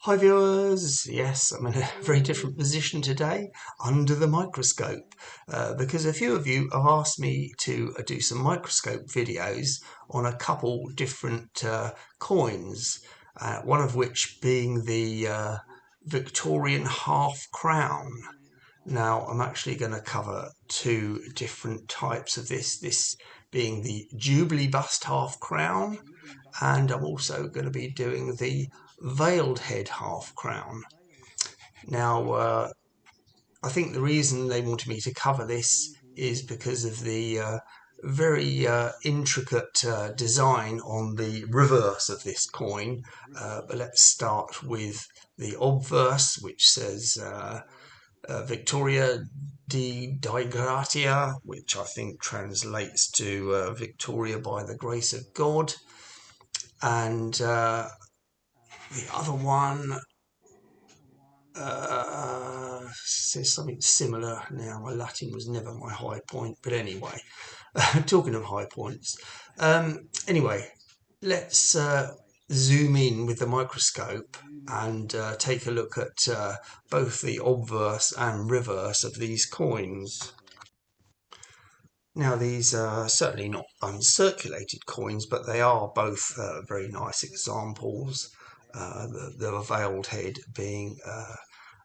Hi viewers, yes, I'm in a very different position today, under the microscope, because a few of you have asked me to do some microscope videos on a couple different coins, one of which being the Victorian half crown. Now I'm actually going to cover two different types of this being the Jubilee bust half crown, and I'm also going to be doing the veiled head half crown. Now, I think the reason they wanted me to cover this is because of the very intricate design on the reverse of this coin. But let's start with the obverse, which says Victoria di Gratia, which I think translates to Victoria by the grace of God. And the other one says something similar. Now, my Latin was never my high point, but anyway, talking of high points. Anyway, let's zoom in with the microscope and take a look at both the obverse and reverse of these coins. Now, these are certainly not uncirculated coins, but they are both very nice examples. The veiled head being,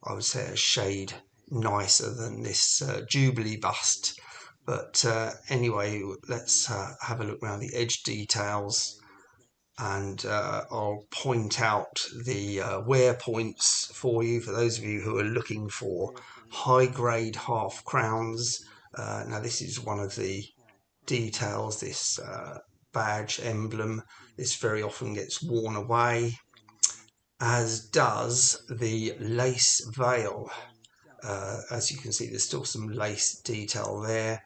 I would say, a shade nicer than this Jubilee bust. But anyway, let's have a look around the edge details, and I'll point out the wear points for you, for those of you who are looking for high-grade half crowns. Now, this is one of the details, this badge emblem. This very often gets worn away, as does the lace veil. As you can see, there's still some lace detail there,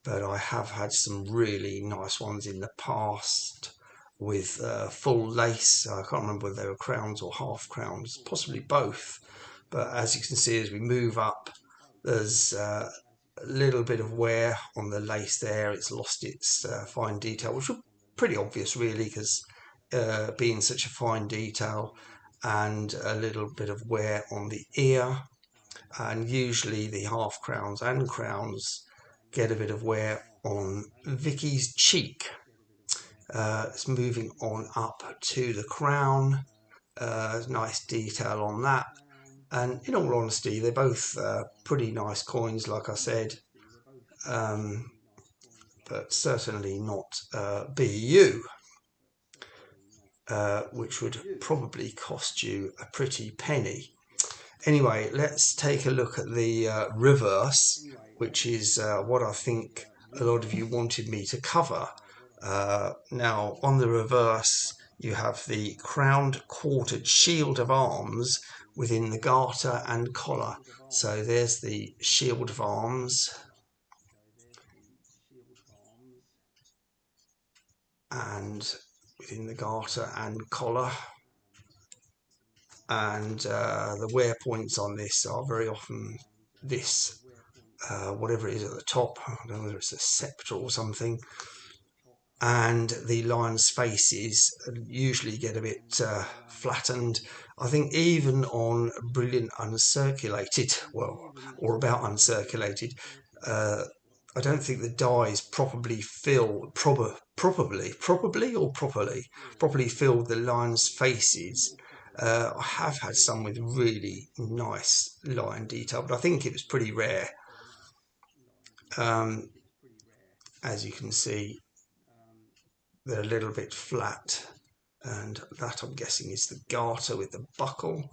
but I have had some really nice ones in the past with full lace. I can't remember whether they were crowns or half crowns, possibly both. But as you can see, as we move up, there's a little bit of wear on the lace there. It's lost its fine detail, which was pretty obvious really, because being such a fine detail, and a little bit of wear on the ear. And usually the half crowns and crowns get a bit of wear on Vicky's cheek. It's moving on up to the crown. Nice detail on that. And in all honesty, they're both pretty nice coins, like I said, but certainly not BU, which would probably cost you a pretty penny. Anyway, let's take a look at the reverse, which is what I think a lot of you wanted me to cover. Now, on the reverse, you have the crowned quartered shield of arms within the garter and collar. So there's the shield of arms, and within the garter and collar. And the wear points on this are very often this, whatever it is at the top. I don't know whether it's a scepter or something. And the lion's faces usually get a bit flattened. I think even on brilliant uncirculated, well, or about uncirculated, I don't think the dies properly fill, properly fill the lion's faces. I have had some with really nice lion detail, but I think it was pretty rare. As you can see, they're a little bit flat, and that I'm guessing is the garter with the buckle.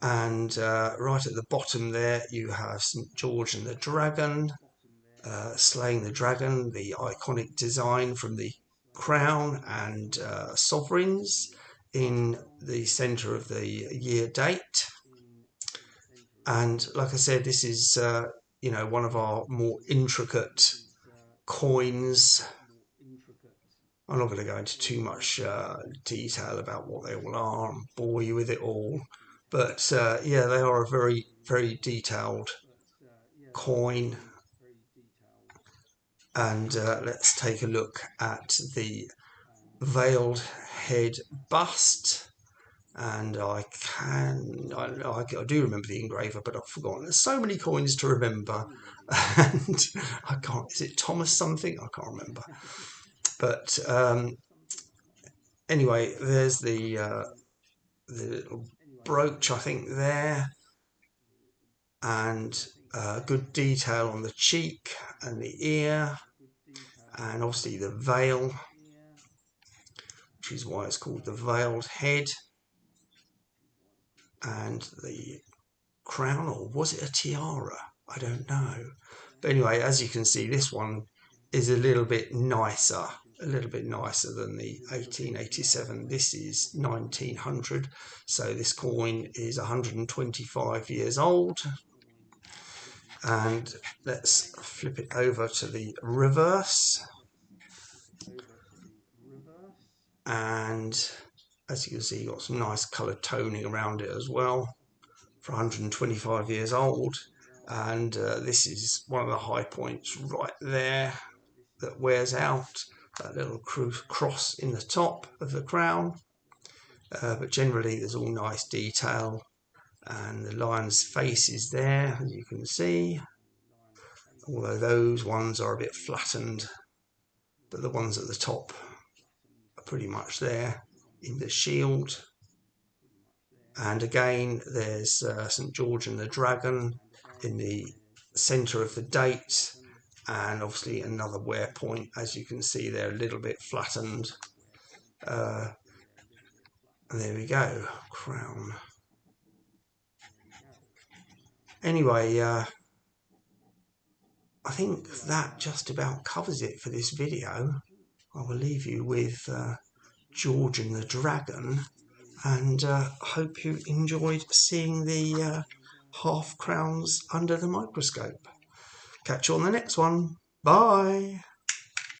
And right at the bottom there you have St. George and the dragon, slaying the dragon, the iconic design from the crown and sovereigns in the centre of the year date. And like I said, this is one of our more intricate coins. I'm not going to go into too much detail about what they all are and bore you with it all, but yeah, they are a very, very detailed coin. And let's take a look at the veiled head bust. And I do remember the engraver, but I've forgotten. There's so many coins to remember, and I can't. Is it Thomas something? I can't remember. But anyway, there's the little brooch, I think, there, and good detail on the cheek and the ear, and obviously the veil, which is why it's called the veiled head, and the crown, or was it a tiara? I don't know. But anyway, as you can see, this one is a little bit nicer than the 1887. This is 1900, so this coin is 125 years old. And let's flip it over to the reverse, and as you can see, you've got some nice coloured toning around it as well, for 125 years old. And this is one of the high points right there that wears out, that little cross in the top of the crown. But generally there's all nice detail, and the lion's face is there, as you can see, although those ones are a bit flattened, but the ones at the top are pretty much there in the shield. And again, there's St. George and the Dragon in the centre of the date, and obviously another wear point, as you can see, they're a little bit flattened. And there we go, crown. Anyway, I think that just about covers it for this video. I will leave you with George and the Dragon, and hope you enjoyed seeing the half crowns under the microscope. Catch you on the next one. Bye.